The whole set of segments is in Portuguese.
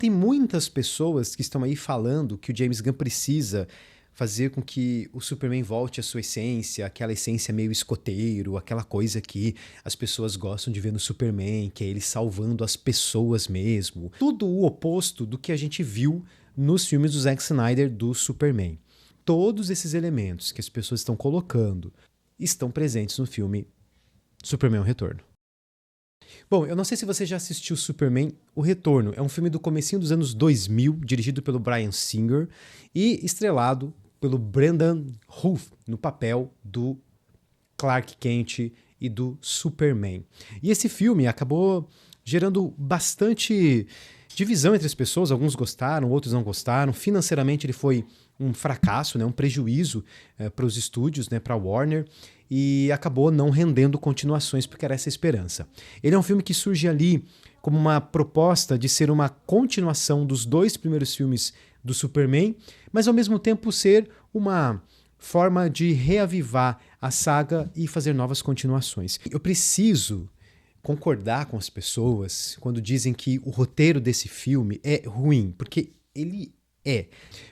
Tem muitas pessoas que estão aí falando que o James Gunn precisa fazer com que o Superman volte à sua essência, aquela essência meio escoteiro, aquela coisa que as pessoas gostam de ver no Superman, que é ele salvando as pessoas mesmo. Tudo o oposto do que a gente viu nos filmes do Zack Snyder do Superman. Todos esses elementos que as pessoas estão colocando estão presentes no filme Superman: O Retorno. Bom, eu não sei se você já assistiu Superman: O Retorno. É um filme do comecinho dos anos 2000, dirigido pelo Bryan Singer e estrelado pelo Brendan Routh no papel do Clark Kent e do Superman. E esse filme acabou gerando bastante divisão entre as pessoas. Alguns gostaram, outros não gostaram. Financeiramente ele foi um fracasso, né, um prejuízo para os estúdios, né, para a Warner, e acabou não rendendo continuações porque era essa a esperança. Ele é um filme que surge ali como uma proposta de ser uma continuação dos 2 primeiros filmes do Superman, mas ao mesmo tempo ser uma forma de reavivar a saga e fazer novas continuações. Eu preciso concordar com as pessoas quando dizem que o roteiro desse filme é ruim, porque ele é.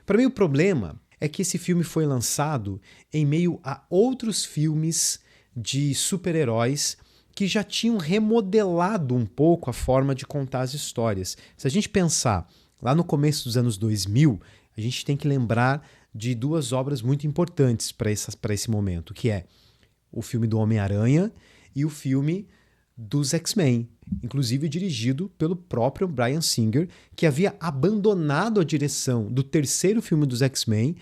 Para mim, o problema é que esse filme foi lançado em meio a outros filmes de super-heróis que já tinham remodelado um pouco a forma de contar as histórias. Se a gente pensar lá no começo dos anos 2000, a gente tem que lembrar de 2 obras muito importantes para esse momento, que é o filme do Homem-Aranha e o filme dos X-Men, inclusive dirigido pelo próprio Bryan Singer, que havia abandonado a direção do 3º filme dos X-Men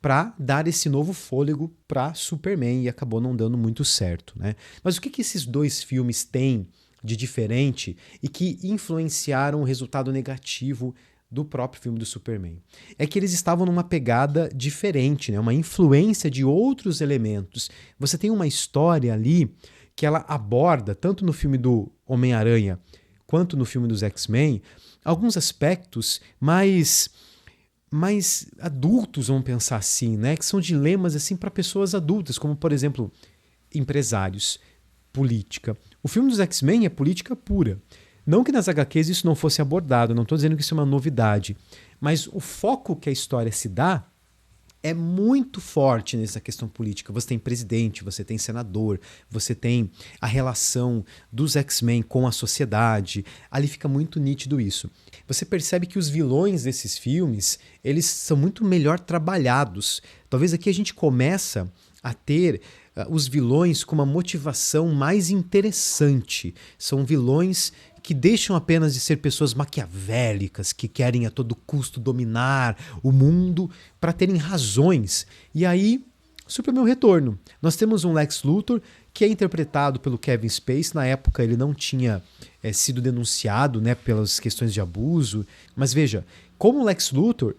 para dar esse novo fôlego para Superman e acabou não dando muito certo, né? Mas o que esses 2 filmes têm de diferente e que influenciaram o resultado negativo do próprio filme do Superman? É que eles estavam numa pegada diferente, né? Uma influência de outros elementos. Você tem uma história ali que ela aborda, tanto no filme do Homem-Aranha quanto no filme dos X-Men, alguns aspectos mais adultos, vamos pensar assim, né? Que são dilemas assim para pessoas adultas, como, por exemplo, empresários, política. O filme dos X-Men é política pura. Não que nas HQs isso não fosse abordado, não estou dizendo que isso é uma novidade, mas o foco que a história se dá é muito forte nessa questão política. Você tem presidente, você tem senador, você tem a relação dos X-Men com a sociedade. Ali fica muito nítido isso. Você percebe que os vilões desses filmes, eles são muito melhor trabalhados. Talvez aqui a gente começa a ter os vilões com uma motivação mais interessante. São vilões que deixam apenas de ser pessoas maquiavélicas, que querem a todo custo dominar o mundo para terem razões. E aí, Superman: O Retorno. Nós temos um Lex Luthor que é interpretado pelo Kevin Spacey. Na época ele não tinha sido denunciado, né, pelas questões de abuso. Mas veja, como o Lex Luthor,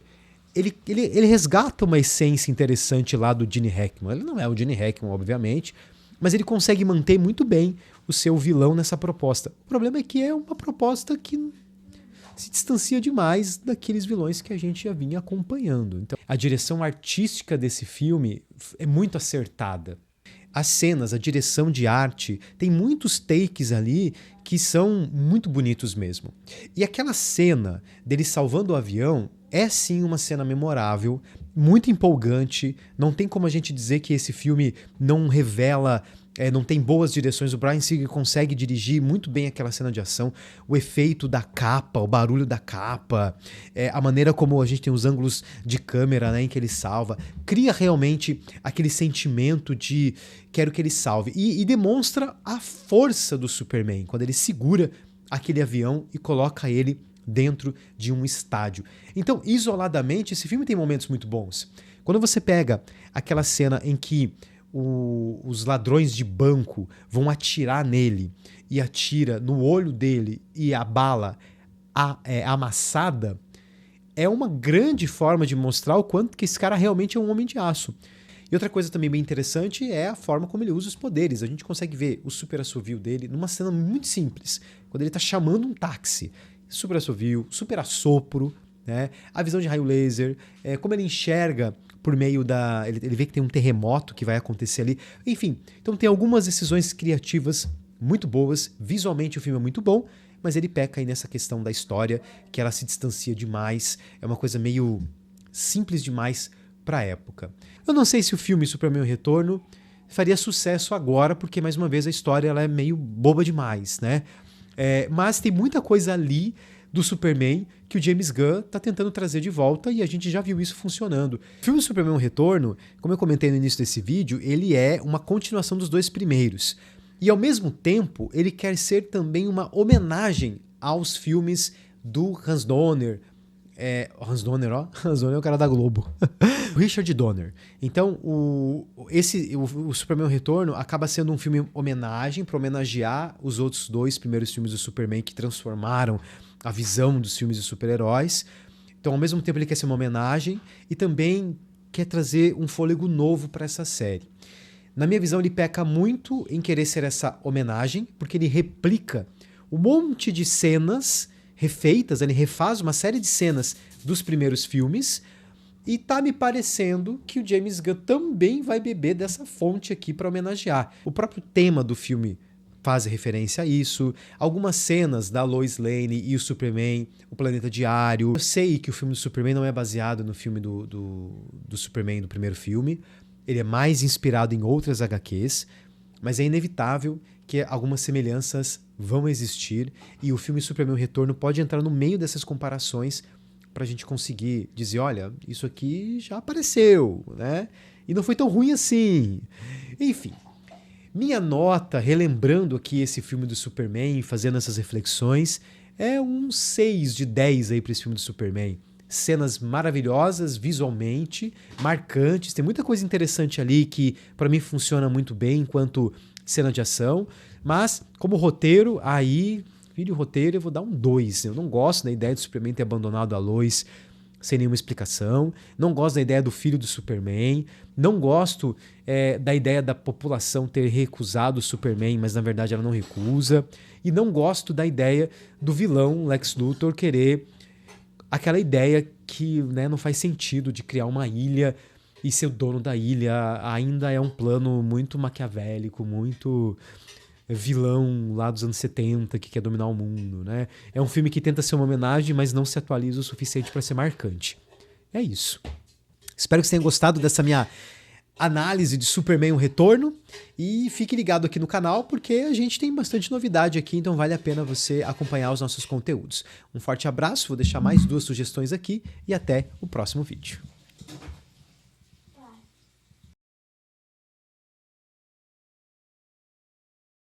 ele resgata uma essência interessante lá do Gene Hackman. Ele não é o Gene Hackman, obviamente, mas ele consegue manter muito bem o seu vilão nessa proposta. O problema é que é uma proposta que se distancia demais daqueles vilões que a gente já vinha acompanhando. Então, a direção artística desse filme é muito acertada. As cenas, a direção de arte, tem muitos takes ali que são muito bonitos mesmo. E aquela cena dele salvando o avião é sim uma cena memorável, muito empolgante. Não tem como a gente dizer que esse filme não revela, não tem boas direções. O Bryan Singer consegue dirigir muito bem aquela cena de ação, o efeito da capa, o barulho da capa, a maneira como a gente tem os ângulos de câmera, né, em que ele salva, cria realmente aquele sentimento de quero que ele salve, e demonstra a força do Superman, quando ele segura aquele avião e coloca ele dentro de um estádio. Então, isoladamente, esse filme tem momentos muito bons. Quando você pega aquela cena em que os ladrões de banco vão atirar nele e atira no olho dele e a bala é amassada, é uma grande forma de mostrar o quanto que esse cara realmente é um homem de aço. E outra coisa também bem interessante é a forma como ele usa os poderes. A gente consegue ver o super assovio dele numa cena muito simples, quando ele está chamando um táxi. Super assovio, super assopro, né? A visão de raio laser, como ele enxerga por meio da... Ele vê que tem um terremoto que vai acontecer ali. Enfim, então tem algumas decisões criativas muito boas. Visualmente o filme é muito bom, mas ele peca aí nessa questão da história, que ela se distancia demais, é uma coisa meio simples demais para a época. Eu não sei se o filme Superman: O Retorno faria sucesso agora, porque, mais uma vez, a história ela é meio boba demais, né? Mas tem muita coisa ali do Superman que o James Gunn tá tentando trazer de volta e a gente já viu isso funcionando. O filme Superman: O Retorno, como eu comentei no início desse vídeo, ele é uma continuação dos dois primeiros. E, ao mesmo tempo, ele quer ser também uma homenagem aos filmes do Hans Donner. Hans Donner é o cara da Globo. Richard Donner. Então, o Superman: O Retorno acaba sendo um filme homenagem para homenagear os outros dois primeiros filmes do Superman que transformaram a visão dos filmes de super-heróis. Então, ao mesmo tempo, ele quer ser uma homenagem e também quer trazer um fôlego novo para essa série. Na minha visão, ele peca muito em querer ser essa homenagem, porque ele replica um monte de cenas refeitas, ele refaz uma série de cenas dos primeiros filmes, e tá me parecendo que o James Gunn também vai beber dessa fonte aqui para homenagear. O próprio tema do filme faz referência a isso, algumas cenas da Lois Lane e o Superman, o Planeta Diário. Eu sei que o filme do Superman não é baseado no filme do Superman do primeiro filme, ele é mais inspirado em outras HQs, mas é inevitável que algumas semelhanças vão existir e o filme Superman: O Retorno pode entrar no meio dessas comparações para a gente conseguir dizer, olha, isso aqui já apareceu, né? E não foi tão ruim assim. Enfim, minha nota, relembrando aqui esse filme do Superman, fazendo essas reflexões, é um 6 de 10 aí para esse filme do Superman. Cenas maravilhosas visualmente, marcantes, tem muita coisa interessante ali que para mim funciona muito bem enquanto cena de ação, mas como roteiro, roteiro eu vou dar um 2. Eu não gosto da ideia do Superman ter abandonado a Lois sem nenhuma explicação, não gosto da ideia do filho do Superman, não gosto da ideia da população ter recusado o Superman, mas na verdade ela não recusa, e não gosto da ideia do vilão Lex Luthor querer aquela ideia que, né, não faz sentido de criar uma ilha e ser o dono da ilha. Ainda é um plano muito maquiavélico, muito vilão lá dos anos 70 que quer dominar o mundo, né? É um filme que tenta ser uma homenagem, mas não se atualiza o suficiente para ser marcante. É isso. Espero que vocês tenham gostado dessa minha análise de Superman: O Retorno, e fique ligado aqui no canal porque a gente tem bastante novidade aqui, então vale a pena você acompanhar os nossos conteúdos. Um forte abraço, vou deixar mais 2 sugestões aqui e até o próximo vídeo.